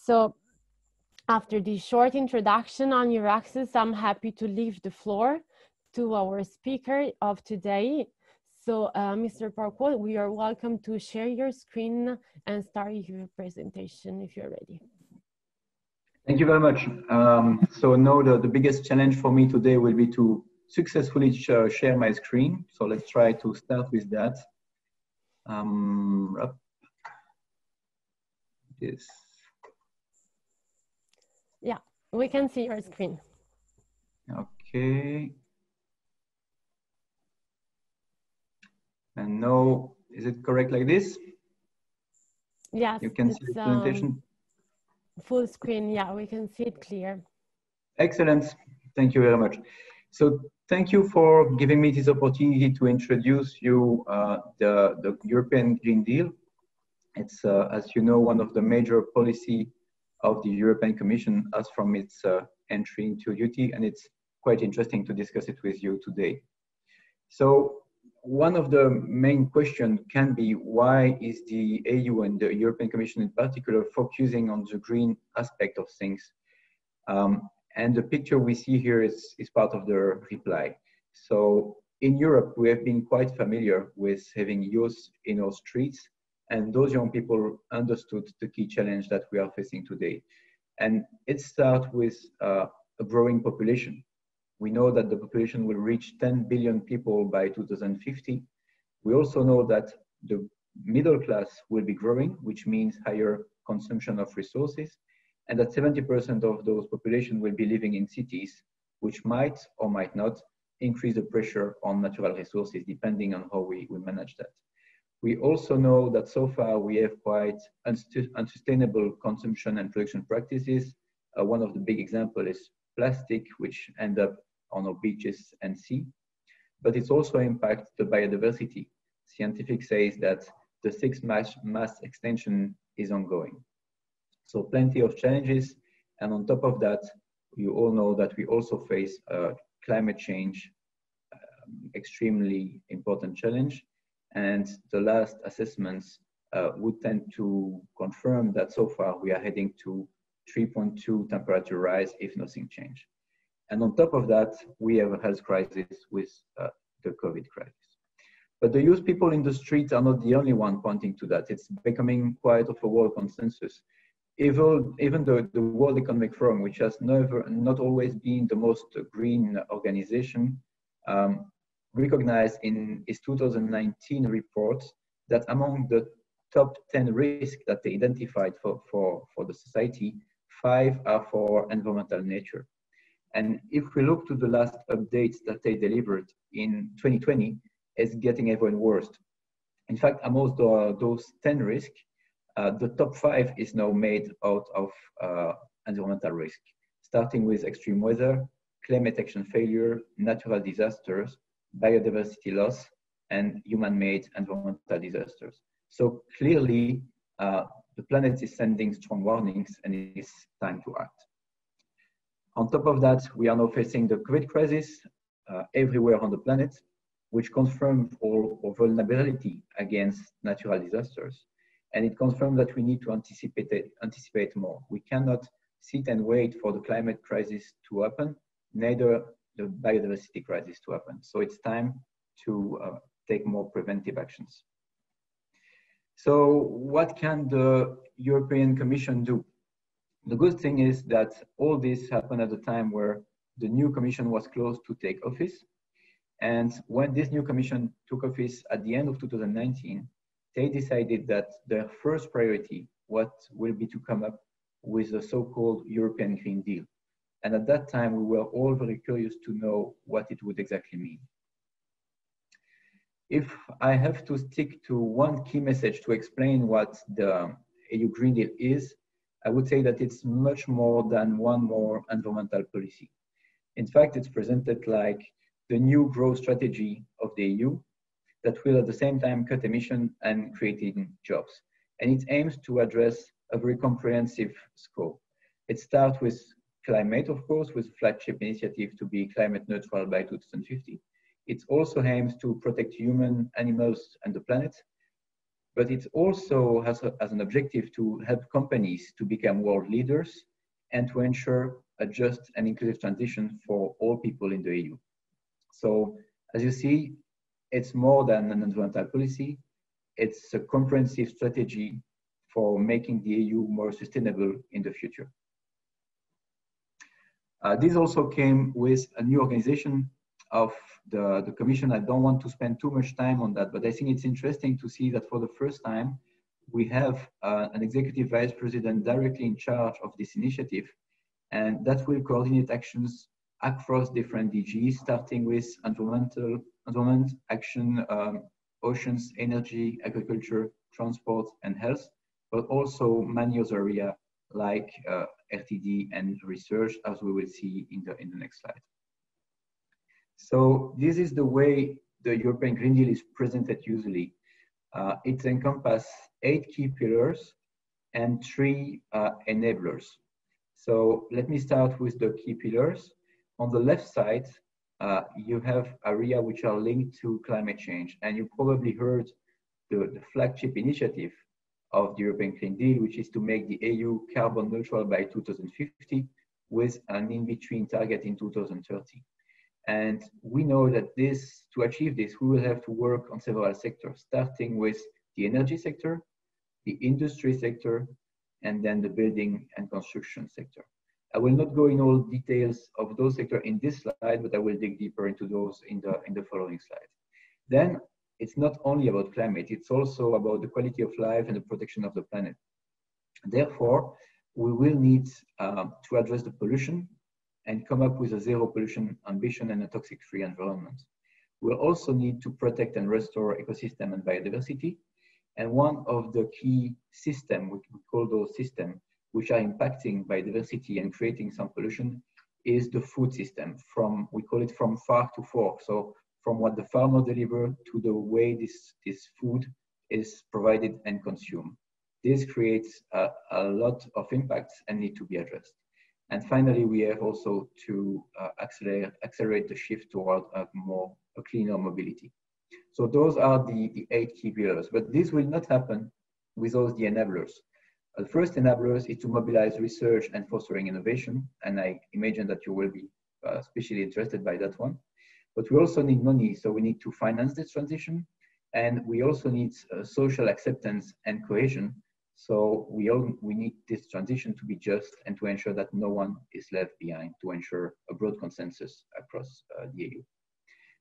So after this short introduction on EURAXESS, I'm happy to leave the floor to our speaker of today. So Mr. Paquot, we are welcome to share your screen and start your presentation if you're ready. Thank you very much. So now the biggest challenge for me today will be to successfully share my screen. So let's try to start with that. Yes. Yeah, we can see your screen. Okay. And now, is it correct like this? Yes, you can see the presentation. Full screen, yeah, we can see it clear. Excellent, thank you very much. So thank you for giving me this opportunity to introduce you the European Green Deal. It's, as you know, one of the major policy of the European Commission as from its entry into duty, and it's quite interesting to discuss it with you today. So one of the main questions can be, why is the EU and the European Commission in particular focusing on the green aspect of things? And the picture we see here is part of the reply. So in Europe, we have been quite familiar with having youth in our streets, and those young people understood the key challenge that we are facing today. And it starts with a growing population. We know that the population will reach 10 billion people by 2050. We also know that the middle class will be growing, which means higher consumption of resources, and that 70% of those population will be living in cities, which might or might not increase the pressure on natural resources, depending on how we manage that. We also know that so far we have quite unsustainable consumption and production practices. One of the big examples is plastic, which end up on our beaches and sea, but it's also impacts the biodiversity. Scientific says that the sixth mass extinction is ongoing. So plenty of challenges, and on top of that, you all know that we also face climate change, extremely important challenge, and the last assessments would tend to confirm that so far we are heading to 3.2 temperature rise if nothing changes. And on top of that, we have a health crisis with the COVID crisis. But the youth people in the streets are not the only one pointing to that. It's becoming quite of a world consensus. Even the World Economic Forum, which has not always been the most green organization, recognized in its 2019 report that among the top 10 risks that they identified for the society, 5 are for environmental nature. And if we look to the last updates that they delivered in 2020, it's getting even worse. In fact, amongst those 10 risks, the top 5 is now made out of environmental risk, starting with extreme weather, climate action failure, natural disasters, biodiversity loss, and human-made environmental disasters. So clearly, the planet is sending strong warnings, and it's time to act. On top of that, we are now facing the COVID crisis everywhere on the planet, which confirms our vulnerability against natural disasters. And it confirms that we need to anticipate more. We cannot sit and wait for the climate crisis to happen, neither the biodiversity crisis to happen. So it's time to take more preventive actions. So what can the European Commission do? The good thing is that all this happened at a time where the new Commission was close to take office. And when this new Commission took office at the end of 2019, they decided that their first priority will be to come up with the so-called European Green Deal. And at that time, we were all very curious to know what it would exactly mean. If I have to stick to one key message to explain what the EU Green Deal is, I would say that it's much more than one more environmental policy. In fact, it's presented like the new growth strategy of the EU that will at the same time cut emissions and creating jobs. And it aims to address a very comprehensive scope. It starts with climate, of course, with flagship initiative to be climate neutral by 2050. It also aims to protect human, animals, and the planet. but it also has as an objective to help companies to become world leaders and to ensure a just and inclusive transition for all people in the EU. So as you see, it's more than an environmental policy. It's a comprehensive strategy for making the EU more sustainable in the future. This also came with a new organization of the Commission. I don't want to spend too much time on that, but I think it's interesting to see that for the first time, we have an executive vice president directly in charge of this initiative, and that will coordinate actions across different DGs, starting with environment, action, oceans, energy, agriculture, transport, and health, but also many other areas like RTD and research, as we will see in the next slide. So this is the way the European Green Deal is presented usually. It encompasses 8 key pillars and 3 enablers. So let me start with the key pillars. On the left side, you have areas which are linked to climate change. And you probably heard the flagship initiative of the European Green Deal, which is to make the EU carbon neutral by 2050 with an in-between target in 2030. And we know that to achieve this, we will have to work on several sectors, starting with the energy sector, the industry sector, and then the building and construction sector. I will not go in all details of those sectors in this slide, but I will dig deeper into those in the following slide. Then it's not only about climate, it's also about the quality of life and the protection of the planet. Therefore, we will need to address the pollution and come up with a zero pollution ambition and a toxic-free environment. We'll also need to protect and restore ecosystem and biodiversity. And one of the key systems, we call those systems, which are impacting biodiversity and creating some pollution, is the food system. We call it from farm to fork. So from what the farmer delivers to the way this food is provided and consumed. This creates a lot of impacts and need to be addressed. And finally, we have also to accelerate the shift toward a cleaner mobility. So those are the 8 key pillars, but this will not happen without the enablers. The first enablers is to mobilize research and fostering innovation, and I imagine that you will be especially interested by that one. But we also need money, so we need to finance this transition, and we also need social acceptance and cohesion. So we need this transition to be just and to ensure that no one is left behind, to ensure a broad consensus across the EU.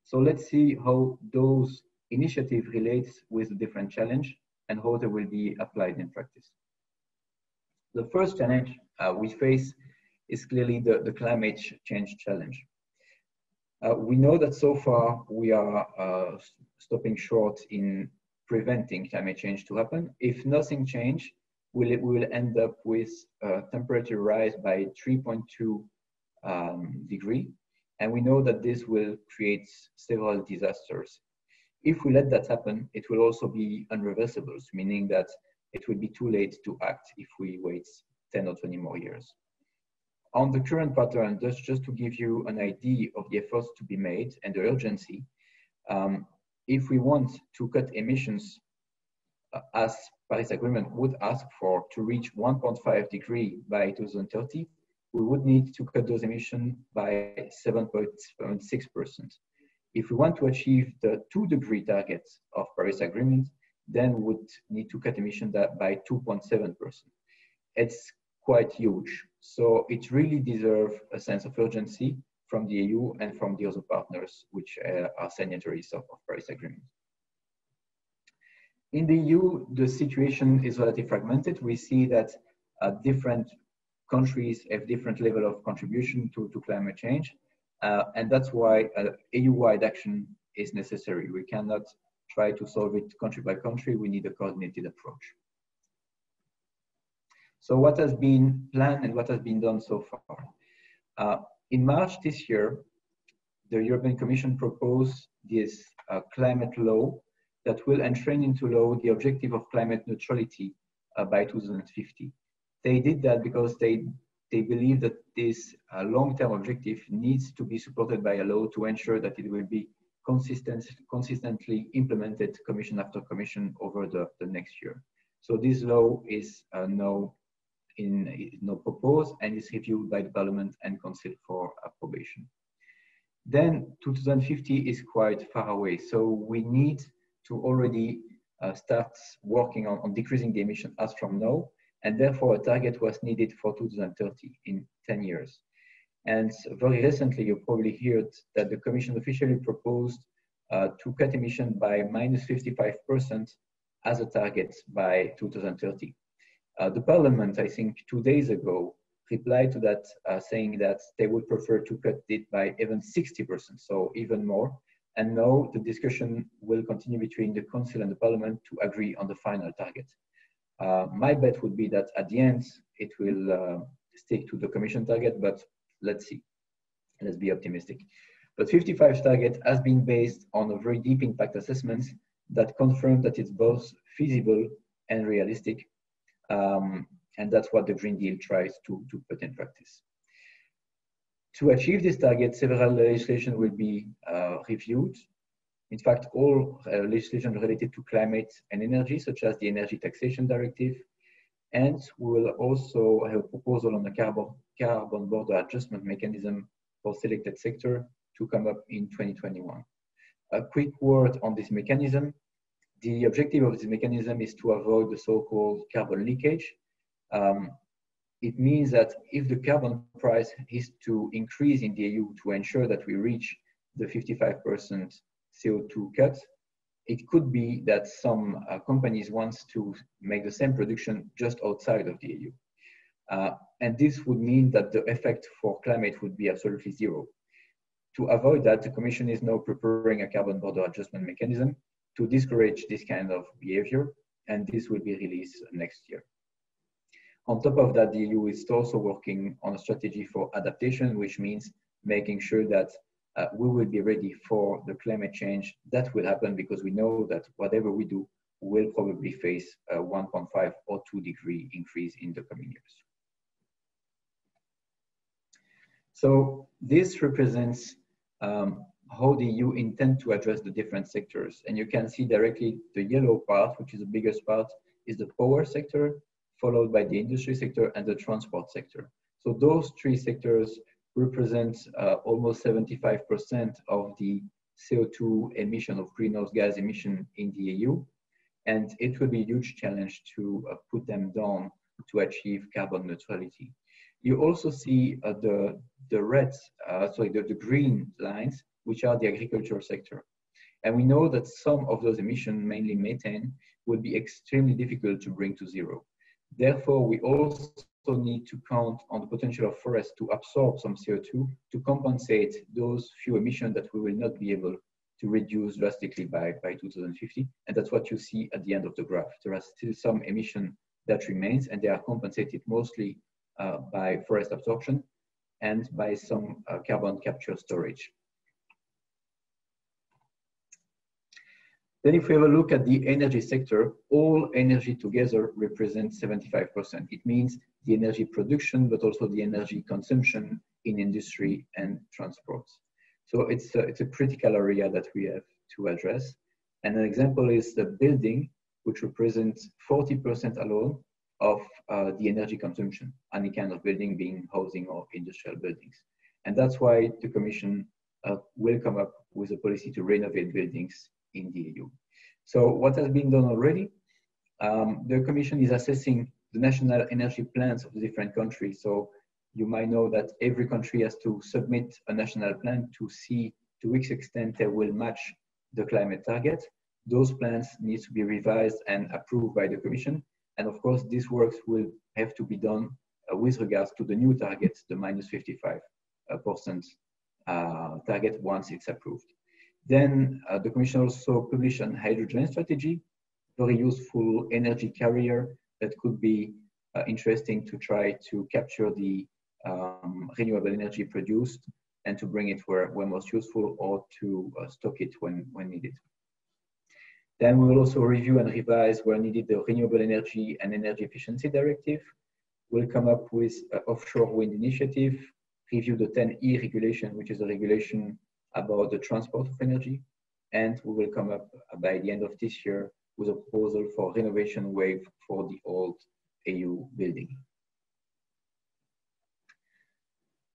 So let's see how those initiatives relate with the different challenge and how they will be applied in practice. The first challenge we face is clearly the climate change challenge. We know that so far we are stopping short in preventing climate change to happen. If nothing changes, we will end up with a temperature rise by 3.2 degree. And we know that this will create several disasters. If we let that happen, it will also be unreversible, meaning that it will be too late to act if we wait 10 or 20 more years. On the current pattern, just to give you an idea of the efforts to be made and the urgency, if we want to cut emissions as Paris Agreement would ask for to reach 1.5 degree by 2030, we would need to cut those emissions by 7.6%. If we want to achieve the 2-degree target of Paris Agreement, then we would need to cut emissions by 2.7%. It's quite huge. So it really deserves a sense of urgency from the EU and from the other partners which are signatories of Paris Agreement. In the EU, the situation is relatively fragmented. We see that different countries have different level of contribution to climate change. And that's why EU-wide action is necessary. We cannot try to solve it country by country. We need a coordinated approach. So what has been planned and what has been done so far? In March this year, the European Commission proposed this climate law that will enshrin into law the objective of climate neutrality by 2050. They did that because they believe that this long-term objective needs to be supported by a law to ensure that it will be consistently implemented commission after commission over the next year. So this law is now proposed and is reviewed by the Parliament and Council for approbation. Then 2050 is quite far away, so we need to already start working on decreasing the emission as from now, and therefore a target was needed for 2030 in 10 years. And very recently, you probably heard that the Commission officially proposed to cut emission by -55% as a target by 2030. The Parliament, I think 2 days ago, replied to that saying that they would prefer to cut it by even 60%, so even more. And now the discussion will continue between the Council and the Parliament to agree on the final target. My bet would be that at the end, it will stick to the Commission target, but let's see. Let's be optimistic. But 55 target has been based on a very deep impact assessments that confirm that it's both feasible and realistic. And that's what the Green Deal tries to put in practice. To achieve this target, several legislation will be reviewed. In fact, all legislation related to climate and energy, such as the Energy Taxation Directive, and we will also have a proposal on the carbon border adjustment mechanism for selected sector to come up in 2021. A quick word on this mechanism. The objective of this mechanism is to avoid the so-called carbon leakage. It means that if the carbon price is to increase in the EU to ensure that we reach the 55% CO2 cut, it could be that some companies want to make the same production just outside of the EU. And this would mean that the effect for climate would be absolutely zero. To avoid that, the Commission is now preparing a carbon border adjustment mechanism to discourage this kind of behavior, and this will be released next year. On top of that, the EU is also working on a strategy for adaptation, which means making sure that we will be ready for the climate change that will happen, because we know that whatever we do will probably face a 1.5 or 2 degree increase in the coming years. So this represents how the EU intend to address the different sectors. And you can see directly the yellow part, which is the biggest part, is the power sector, followed by the industry sector and the transport sector. So those three sectors represent almost 75% of the CO2 emission of greenhouse gas emission in the EU. And it will be a huge challenge to put them down to achieve carbon neutrality. You also see the green lines, which are the agricultural sector. And we know that some of those emissions, mainly methane, will be extremely difficult to bring to zero. Therefore, we also need to count on the potential of forests to absorb some CO2 to compensate those few emissions that we will not be able to reduce drastically by 2050. And that's what you see at the end of the graph. There are still some emission that remains, and they are compensated mostly by forest absorption and by some carbon capture storage. Then if we have a look at the energy sector, all energy together represents 75%. It means the energy production, but also the energy consumption in industry and transport. So it's a critical area that we have to address. And an example is the building, which represents 40% alone of the energy consumption, any kind of building being housing or industrial buildings. And that's why the Commission will come up with a policy to renovate buildings in the EU. So what has been done already? The Commission is assessing the national energy plans of the different countries. So you might know that every country has to submit a national plan to see to which extent they will match the climate target. Those plans need to be revised and approved by the Commission. And of course, this work will have to be done with regards to the new target, the -55% target once it's approved. Then the Commission also published a hydrogen strategy, very useful energy carrier that could be interesting to try to capture the renewable energy produced and to bring it where most useful, or to stock it when needed. Then we will also review and revise where needed the Renewable Energy and Energy Efficiency Directive. We'll come up with an offshore wind initiative, review the 10E regulation, which is a regulation about the transport of energy, and we will come up by the end of this year with a proposal for renovation wave for the old EU building.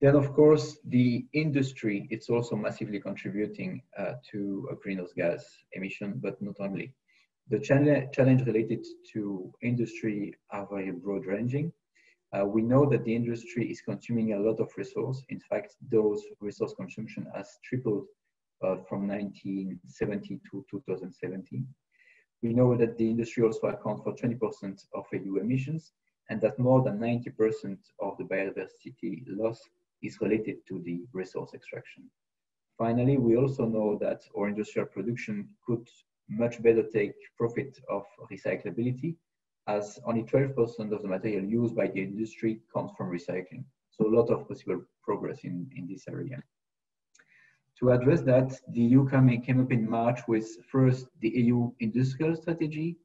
Then, of course, the industry, it's also massively contributing to a greenhouse gas emission, but not only. The challenge related to industry are very broad ranging. We know that the industry is consuming a lot of resource. In fact, those resource consumption has tripled from 1970 to 2017. We know that the industry also accounts for 20% of EU emissions, and that more than 90% of the biodiversity loss is related to the resource extraction. Finally, we also know that our industrial production could much better take profit of recyclability, as only 12% of the material used by the industry comes from recycling. So a lot of possible progress in this area. To address that, the EU came up in March with first the EU industrial strategy,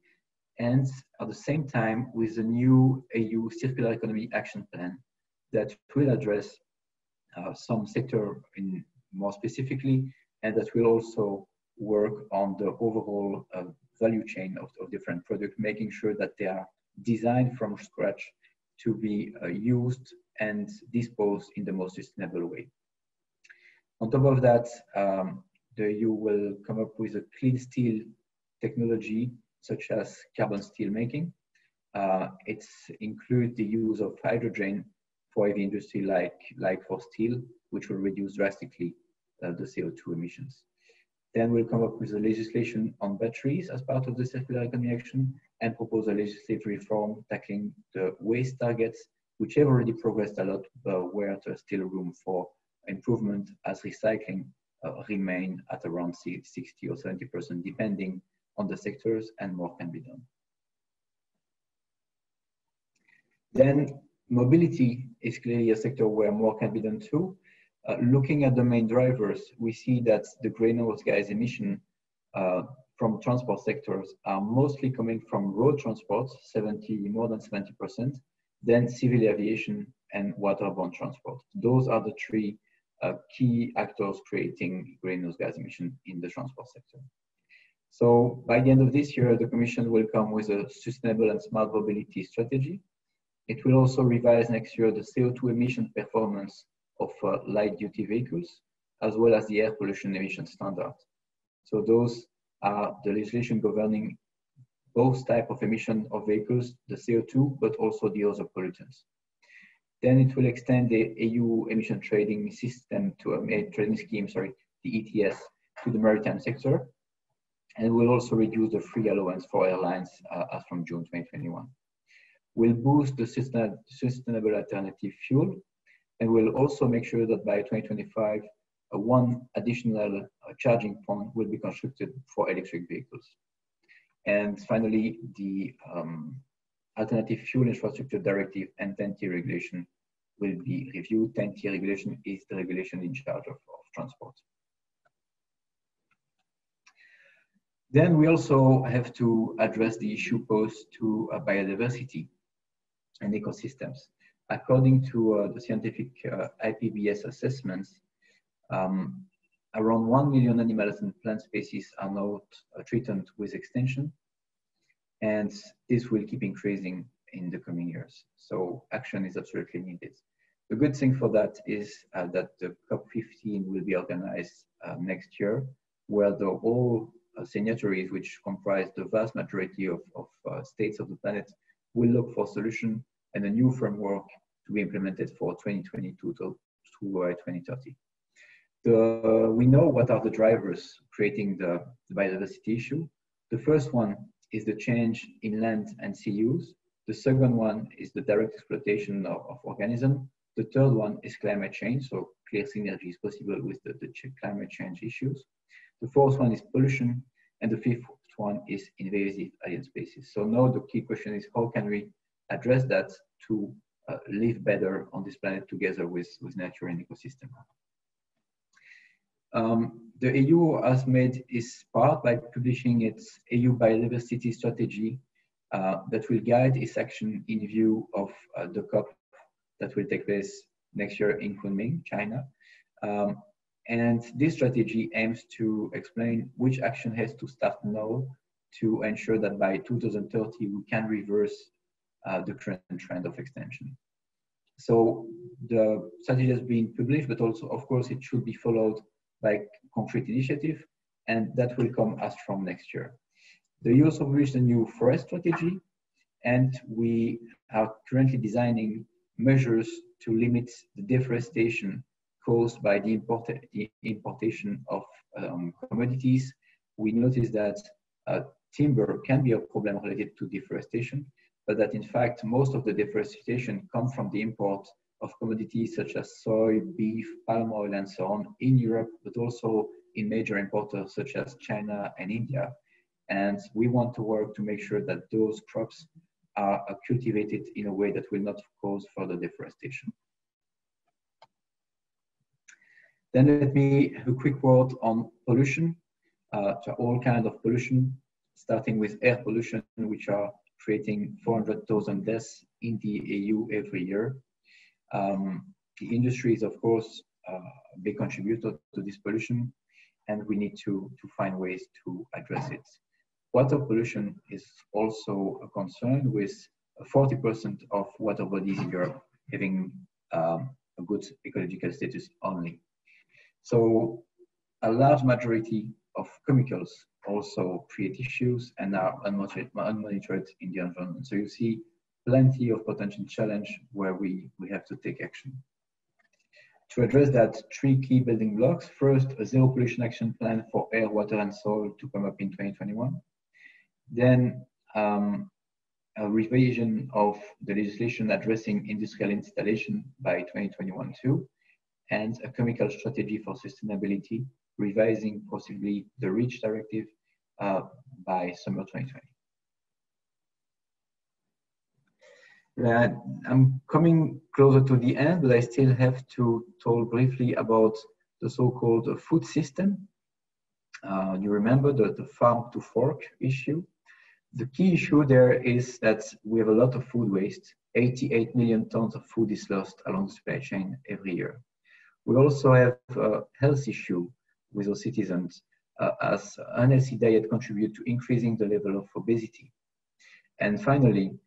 and at the same time with the new EU circular economy action plan that will address some sector more specifically, and that will also work on the overall value chain of different products, making sure that they are designed from scratch to be used and disposed in the most sustainable way. On top of that, the EU will come up with a clean steel technology, such as carbon steel making. It includes the use of hydrogen for heavy industry like for steel, which will reduce drastically the CO2 emissions. Then we'll come up with a legislation on batteries as part of the circular economy action and propose a legislative reform tackling the waste targets, which have already progressed a lot, but where there's still room for improvement as recycling remain at around 60 or 70%, depending on the sectors, and more can be done. Then mobility is clearly a sector where more can be done too. Looking at the main drivers, we see that the greenhouse gas emission from transport sectors are mostly coming from road transport, more than 70%, then civil aviation and waterborne transport. Those are the three key actors creating greenhouse gas emission in the transport sector. So by the end of this year, the Commission will come with a sustainable and smart mobility strategy. It will also revise next year the CO2 emission performance of light-duty vehicles, as well as the air pollution emission standard. So those are the legislation governing both types of emission of vehicles, the CO2, but also the other pollutants. Then it will extend the EU emission trading system to a trading scheme, the ETS, to the maritime sector, and will also reduce the free allowance for airlines as from June 2021. We'll boost the sustainable alternative fuel, and we'll also make sure that by 2025, one additional charging point will be constructed for electric vehicles. And finally, the Alternative Fuel Infrastructure Directive and 10T regulation will be reviewed. 10T regulation is the regulation in charge of transport. Then we also have to address the issue posed to biodiversity and ecosystems. According to the scientific IPBES assessments, around 1 million animals and plant species are now threatened with extinction, and this will keep increasing in the coming years. So action is absolutely needed. The good thing for that is that the COP15 will be organized next year, where the whole signatories, which comprise the vast majority of states of the planet, will look for solution and a new framework to be implemented for 2022 to 2030. We know what are the drivers creating the biodiversity issue. The first one is the change in land and sea use. The second one is the direct exploitation of organisms. The third one is climate change, so clear synergy is possible with the climate change issues. The fourth one is pollution, and the fifth one is invasive alien species. So now the key question is, how can we address that to live better on this planet together with nature and ecosystem? The EU has made its part by publishing its EU Biodiversity Strategy that will guide its action in view of the COP that will take place next year in Kunming, China. And this strategy aims to explain which action has to start now to ensure that by 2030 we can reverse the current trend of extinction. So the strategy has been published, but also, of course, it should be followed by concrete initiative, and that will come as from next year. The EU also published a new forest strategy, and we are currently designing measures to limit the deforestation caused by the importation of commodities. We noticed that timber can be a problem related to deforestation, but that in fact, most of the deforestation comes from the import of commodities such as soy, beef, palm oil, and so on in Europe, but also in major importers such as China and India. And we want to work to make sure that those crops are cultivated in a way that will not cause further deforestation. Then let me have a quick word on pollution, all kinds of pollution, starting with air pollution, which are creating 400,000 deaths in the EU every year. The industry is, of course, a big contributor to this pollution, and we need to find ways to address it. Water pollution is also a concern, with 40% of water bodies in Europe having a good ecological status only. So a large majority of chemicals also create issues and are unmonitored in the environment. So you see plenty of potential challenge where we have to take action. To address that, 3 key building blocks. First, a zero pollution action plan for air, water, and soil to come up in 2021. Then a revision of the legislation addressing industrial installation by 2021 too, and a chemical strategy for sustainability, revising possibly the REACH directive by summer 2020. I'm coming closer to the end, but I still have to talk briefly about the so-called food system. You remember the farm to fork issue? The key issue there is that we have a lot of food waste. 88 million tons of food is lost along the supply chain every year. We also have a health issue with our citizens, as unhealthy diet contribute to increasing the level of obesity. And finally,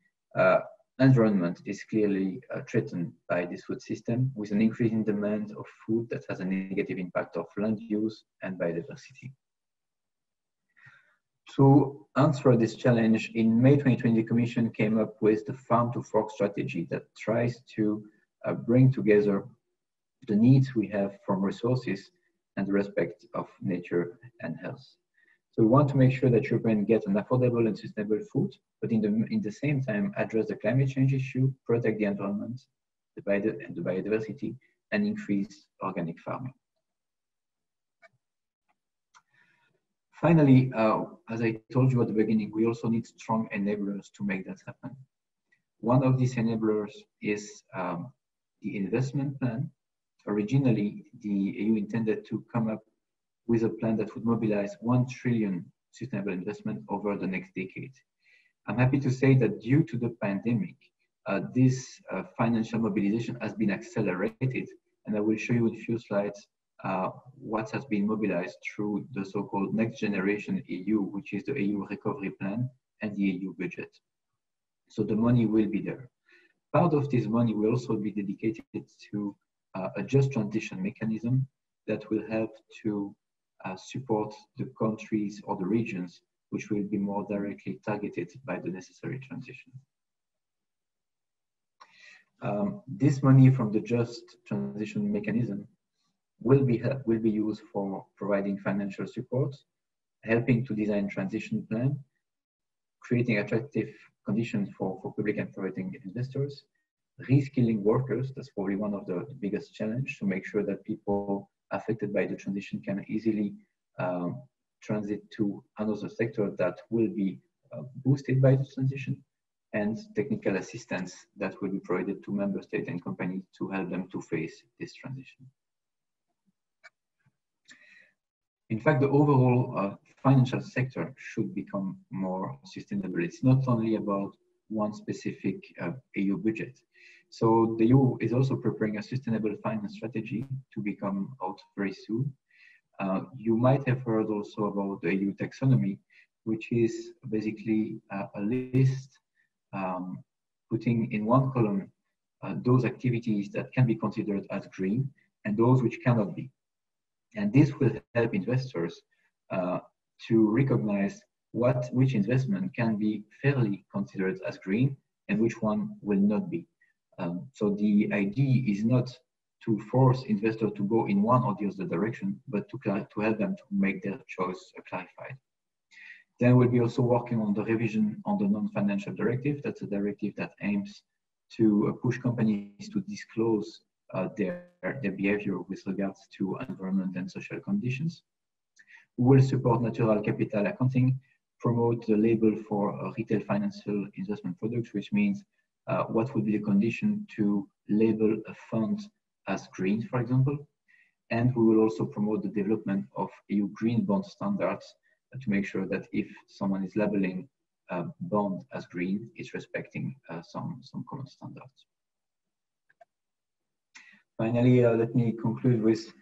environment is clearly threatened by this food system, with an increasing demand of food that has a negative impact of land use and biodiversity. To answer this challenge, in May 2020, the Commission came up with the Farm to Fork strategy that tries to bring together the needs we have from resources and the respect of nature and health. So we want to make sure that Europeans get an affordable and sustainable food, but in the same time address the climate change issue, protect the environment, the biodiversity, and increase organic farming. Finally, as I told you at the beginning, we also need strong enablers to make that happen. One of these enablers is the investment plan. Originally, the EU intended to come up with a plan that would mobilize 1 trillion sustainable investment over the next decade. I'm happy to say that due to the pandemic, this financial mobilization has been accelerated, and I will show you in a few slides what has been mobilized through the so-called Next Generation EU, which is the EU recovery plan and the EU budget. So the money will be there. Part of this money will also be dedicated to a just transition mechanism that will help to support the countries or the regions which will be more directly targeted by the necessary transition. This money from the just transition mechanism will be used for providing financial support, helping to design transition plan, creating attractive conditions for public and private investors, reskilling workers. That's probably one of the biggest challenges, to make sure that people affected by the transition can easily transit to another sector that will be boosted by the transition, and technical assistance that will be provided to member states and companies to help them to face this transition. In fact, the overall financial sector should become more sustainable. It's not only about one specific EU budget. So the EU is also preparing a sustainable finance strategy to become out very soon. You might have heard also about the EU taxonomy, which is basically a list putting in one column those activities that can be considered as green and those which cannot be. And this will help investors to recognize which investment can be fairly considered as green and which one will not be. So the idea is not to force investors to go in one or the other direction, but to help them to make their choice clarified. Then we'll be also working on the revision on the non-financial directive. That's a directive that aims to push companies to disclose their behavior with regards to environment and social conditions. We will support natural capital accounting, promote the label for retail financial investment products, which means what would be the condition to label a fund as green, for example. And we will also promote the development of EU green bond standards to make sure that if someone is labeling a bond as green, it's respecting some common standards. Finally, let me conclude with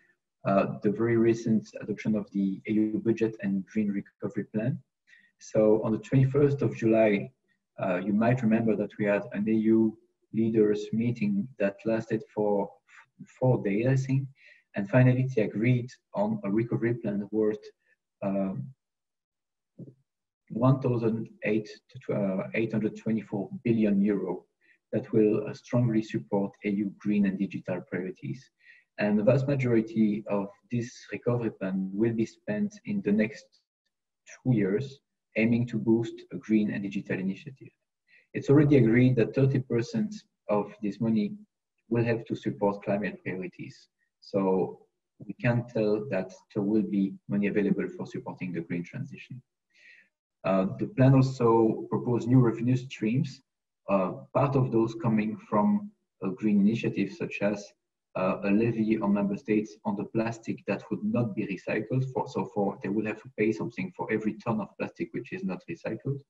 the very recent adoption of the EU budget and green recovery plan. So on the 21st of July, you might remember that we had an EU leaders meeting that lasted for 4 days, I think. And finally, they agreed on a recovery plan worth 1,824 billion euro that will strongly support EU green and digital priorities. And the vast majority of this recovery plan will be spent in the next 2 years, aiming to boost a green and digital initiative. It's already agreed that 30% of this money will have to support climate priorities. So we can tell that there will be money available for supporting the green transition. The plan also proposed new revenue streams, part of those coming from green initiatives such as a levy on member states on the plastic that would not be recycled. They will have to pay something for every ton of plastic which is not recycled.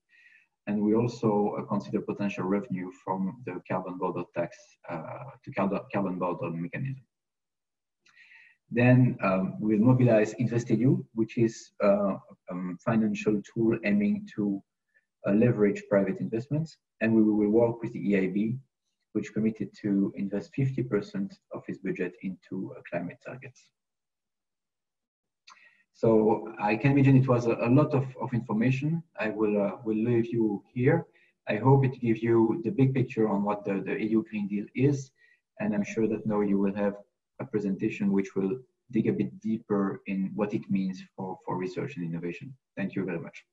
And we also consider potential revenue from the carbon border tax to carbon border mechanism. Then we'll mobilize InvestEU, which is a financial tool aiming to leverage private investments. And we will work with the EIB, which committed to invest 50% of its budget into climate targets. So I can imagine it was a lot of information. I will leave you here. I hope it gives you the big picture on what the EU Green Deal is. And I'm sure that now you will have a presentation which will dig a bit deeper in what it means for research and innovation. Thank you very much.